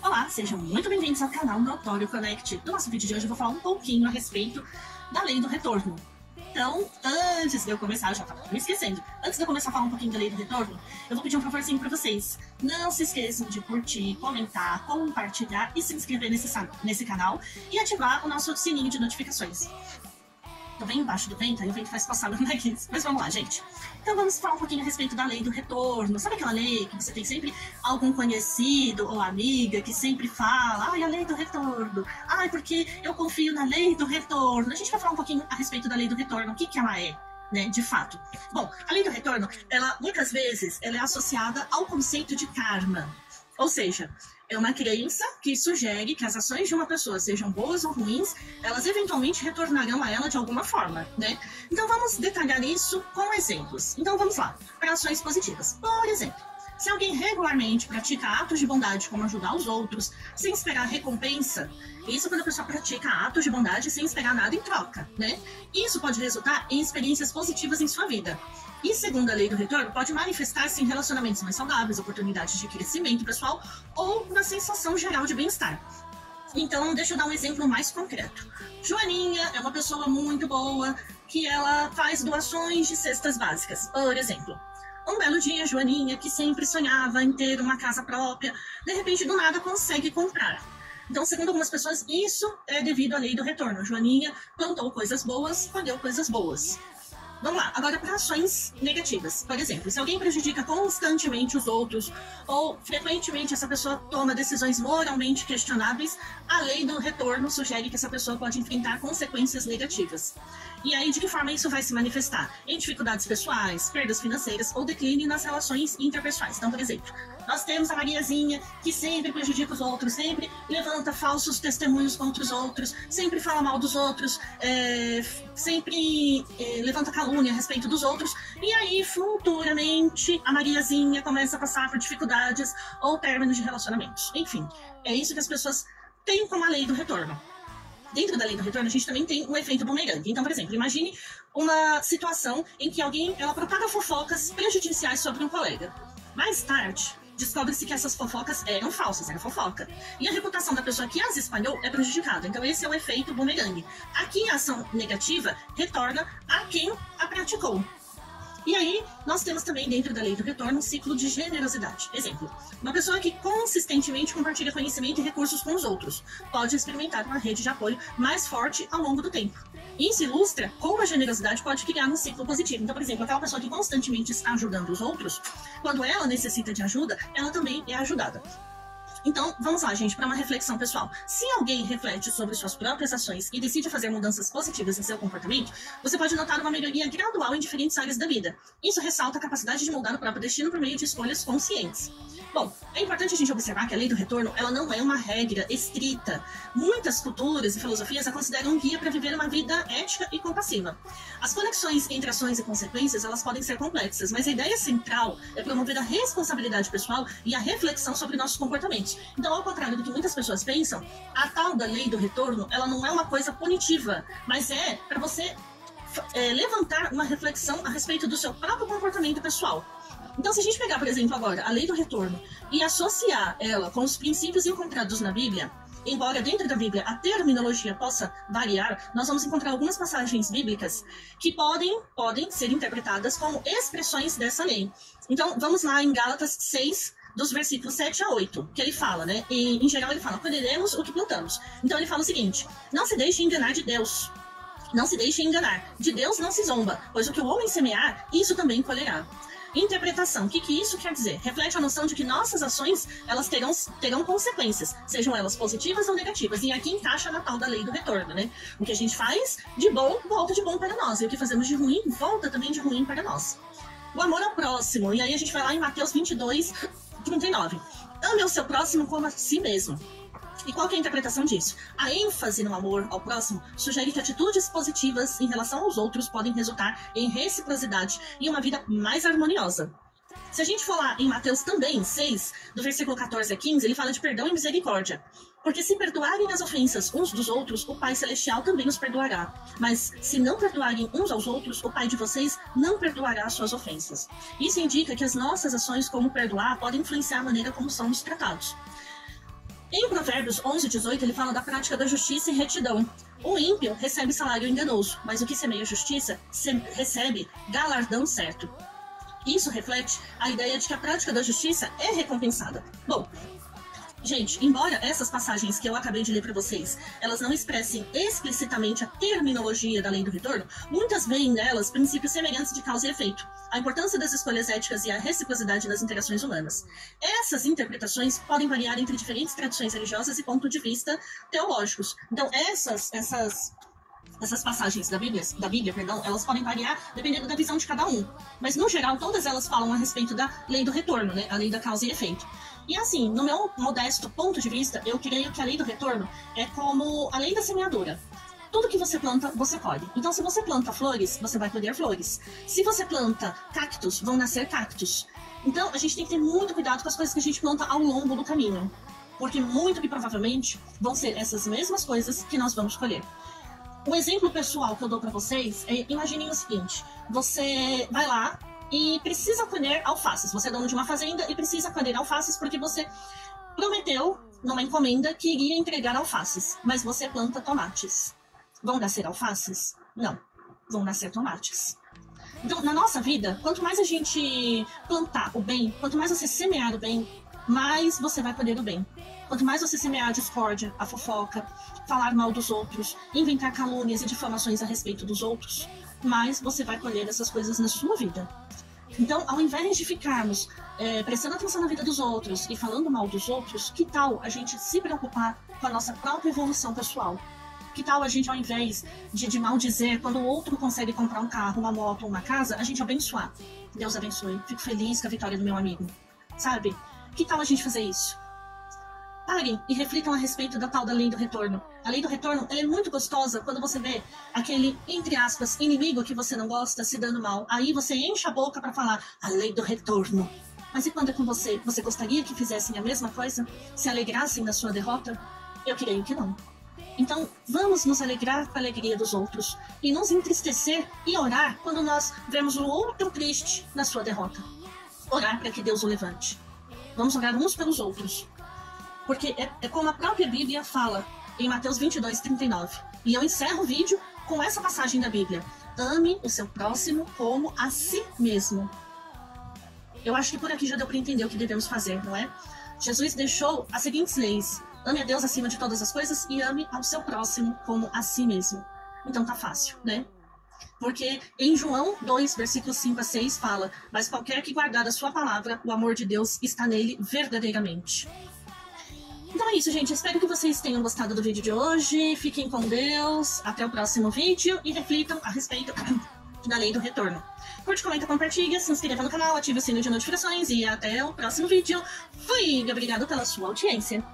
Olá, sejam muito bem-vindos ao canal Notório Connect. No nosso vídeo de hoje eu vou falar um pouquinho a respeito da lei do retorno. Então, antes de eu começar, eu já estava me esquecendo, antes de eu começar a falar um pouquinho da lei do retorno, eu vou pedir um favorzinho para vocês. Não se esqueçam de curtir, comentar, compartilhar e se inscrever nesse canal e ativar o nosso sininho de notificações. Tô bem embaixo do vento, aí o vento faz passar no nariz. Mas vamos lá, gente. Então vamos falar um pouquinho a respeito da lei do retorno. Sabe aquela lei que você tem sempre algum conhecido ou amiga que sempre fala: ai, a lei do retorno. Ai, porque eu confio na lei do retorno. A gente vai falar um pouquinho a respeito da lei do retorno. O que ela é, né, de fato. Bom, a lei do retorno, ela muitas vezes ela é associada ao conceito de karma. Ou seja, é uma crença que sugere que as ações de uma pessoa, sejam boas ou ruins, elas eventualmente retornarão a ela de alguma forma, né? Então vamos detalhar isso com exemplos. Então vamos lá, para ações positivas. Por exemplo, se alguém regularmente pratica atos de bondade, como ajudar os outros, sem esperar recompensa, isso quando a pessoa pratica atos de bondade sem esperar nada em troca, né? Isso pode resultar em experiências positivas em sua vida. E segundo a lei do retorno, pode manifestar-se em relacionamentos mais saudáveis, oportunidades de crescimento pessoal ou uma sensação geral de bem-estar. Então, deixa eu dar um exemplo mais concreto. Joaninha é uma pessoa muito boa, que ela faz doações de cestas básicas, por exemplo. Um belo dia, Joaninha, que sempre sonhava em ter uma casa própria, de repente, do nada, consegue comprar. Então, segundo algumas pessoas, isso é devido à lei do retorno. Joaninha plantou coisas boas, colheu coisas boas. Vamos lá, agora para ações negativas. Por exemplo, se alguém prejudica constantemente os outros ou frequentemente essa pessoa toma decisões moralmente questionáveis, a lei do retorno sugere que essa pessoa pode enfrentar consequências negativas. E aí, de que forma isso vai se manifestar? Em dificuldades pessoais, perdas financeiras ou declínio nas relações interpessoais. Então, por exemplo, nós temos a Mariazinha, que sempre prejudica os outros, sempre levanta falsos testemunhos contra os outros, sempre fala mal dos outros, sempre levanta calúnia a respeito dos outros. E aí, futuramente, a Mariazinha começa a passar por dificuldades ou términos de relacionamentos. Enfim, é isso que as pessoas têm como a lei do retorno. Dentro da lei do retorno, a gente também tem o efeito bumerangue. Então, por exemplo, imagine uma situação em que alguém propaga fofocas prejudiciais sobre um colega. Mais tarde, descobre-se que essas fofocas eram falsas, era fofoca. E a reputação da pessoa que as espalhou é prejudicada. Então, esse é o efeito bumerangue. Aqui, a ação negativa retorna a quem a praticou. E aí, nós temos também dentro da lei do retorno um ciclo de generosidade. Exemplo, uma pessoa que consistentemente compartilha conhecimento e recursos com os outros pode experimentar uma rede de apoio mais forte ao longo do tempo. Isso ilustra como a generosidade pode criar um ciclo positivo. Então, por exemplo, aquela pessoa que constantemente está ajudando os outros, quando ela necessita de ajuda, ela também é ajudada. Então, vamos lá, gente, para uma reflexão pessoal. Se alguém reflete sobre suas próprias ações e decide fazer mudanças positivas em seu comportamento, você pode notar uma melhoria gradual em diferentes áreas da vida. Isso ressalta a capacidade de moldar o próprio destino por meio de escolhas conscientes. Bom, é importante a gente observar que a lei do retorno, ela não é uma regra estrita. Muitas culturas e filosofias a consideram um guia para viver uma vida ética e compassiva. As conexões entre ações e consequências, elas podem ser complexas, mas a ideia central é promover a responsabilidade pessoal e a reflexão sobre nossos comportamentos. Então, ao contrário do que muitas pessoas pensam, a tal da lei do retorno, ela não é uma coisa punitiva, mas é para você levantar uma reflexão a respeito do seu próprio comportamento pessoal. Então, se a gente pegar, por exemplo, agora a lei do retorno e associar ela com os princípios encontrados na Bíblia, embora dentro da Bíblia a terminologia possa variar, nós vamos encontrar algumas passagens bíblicas que podem ser interpretadas como expressões dessa lei. Então, vamos lá em Gálatas 6, dos versículos 7 a 8, que ele fala, né? E, em geral, ele fala: colheremos o que plantamos. Então, ele fala o seguinte: não se deixe enganar de Deus. Não se deixe enganar. De Deus não se zomba, pois o que o homem semear, isso também colherá. Interpretação. O que isso quer dizer? Reflete a noção de que nossas ações, elas terão consequências, sejam elas positivas ou negativas. E aqui encaixa na tal da lei do retorno, né? O que a gente faz de bom, volta de bom para nós. E o que fazemos de ruim, volta também de ruim para nós. O amor ao próximo. E aí a gente vai lá em Mateus 22, 39. Ame o seu próximo como a si mesmo. E qual que é a interpretação disso? A ênfase no amor ao próximo sugere que atitudes positivas em relação aos outros podem resultar em reciprocidade e uma vida mais harmoniosa. Se a gente for lá em Mateus também, 6, do versículo 14 a 15, ele fala de perdão e misericórdia. Porque se perdoarem as ofensas uns dos outros, o Pai Celestial também os perdoará. Mas se não perdoarem uns aos outros, o Pai de vocês não perdoará as suas ofensas. Isso indica que as nossas ações, como perdoar, podem influenciar a maneira como somos tratados. Em Provérbios 11:18, ele fala da prática da justiça e retidão. O ímpio recebe salário enganoso, mas o que semeia justiça recebe galardão certo. Isso reflete a ideia de que a prática da justiça é recompensada. Bom, gente, embora essas passagens que eu acabei de ler para vocês, elas não expressem explicitamente a terminologia da lei do retorno, muitas veem nelas princípios semelhantes de causa e efeito, a importância das escolhas éticas e a reciprocidade nas interações humanas. Essas interpretações podem variar entre diferentes tradições religiosas e pontos de vista teológicos. Então, essas passagens da Bíblia, elas podem variar dependendo da visão de cada um. Mas, no geral, todas elas falam a respeito da lei do retorno, né? A lei da causa e efeito. E assim, no meu modesto ponto de vista, eu creio que a lei do retorno é como a lei da semeadura. Tudo que você planta, você colhe. Então, se você planta flores, você vai colher flores. Se você planta cactos, vão nascer cactos. Então, a gente tem que ter muito cuidado com as coisas que a gente planta ao longo do caminho. Porque muito e provavelmente vão ser essas mesmas coisas que nós vamos colher. Um exemplo pessoal que eu dou para vocês é, imaginem o seguinte, você vai lá e precisa colher alfaces. Você é dono de uma fazenda e precisa colher alfaces porque você prometeu numa encomenda que iria entregar alfaces, mas você planta tomates. Vão nascer alfaces? Não, vão nascer tomates. Então, na nossa vida, quanto mais a gente plantar o bem, quanto mais você semear o bem, mais você vai colher o bem. Quanto mais você semear a discórdia, a fofoca, falar mal dos outros, inventar calúnias e difamações a respeito dos outros, mais você vai colher essas coisas na sua vida. Então, ao invés de ficarmos prestando atenção na vida dos outros e falando mal dos outros, que tal a gente se preocupar com a nossa própria evolução pessoal? Que tal a gente, ao invés de maldizer, quando o outro consegue comprar um carro, uma moto ou uma casa, a gente abençoar? Deus abençoe. Fico feliz com a vitória do meu amigo. Sabe? Que tal a gente fazer isso? Parem e reflitam a respeito da tal da lei do retorno. A lei do retorno é muito gostosa quando você vê aquele, entre aspas, inimigo que você não gosta se dando mal. Aí você enche a boca para falar a lei do retorno. Mas e quando é com você? Você gostaria que fizessem a mesma coisa? Se alegrassem na sua derrota? Eu creio que não. Então, vamos nos alegrar com a alegria dos outros e nos entristecer e orar quando nós vemos o outro triste na sua derrota. Orar para que Deus o levante. Vamos orar uns pelos outros. Porque é como a própria Bíblia fala em Mateus 22:39. E eu encerro o vídeo com essa passagem da Bíblia. Ame o seu próximo como a si mesmo. Eu acho que por aqui já deu para entender o que devemos fazer, não é? Jesus deixou as seguintes leis. Ame a Deus acima de todas as coisas e ame ao seu próximo como a si mesmo. Então tá fácil, né? Porque em João 2, versículos 5-6 fala: mas qualquer que guardar a sua palavra, o amor de Deus está nele verdadeiramente. Então é isso, gente. Espero que vocês tenham gostado do vídeo de hoje. Fiquem com Deus. Até o próximo vídeo e reflitam a respeito da lei do retorno. Curte, comenta, compartilha, se inscreva no canal, ative o sino de notificações e até o próximo vídeo. Fui! Obrigado pela sua audiência.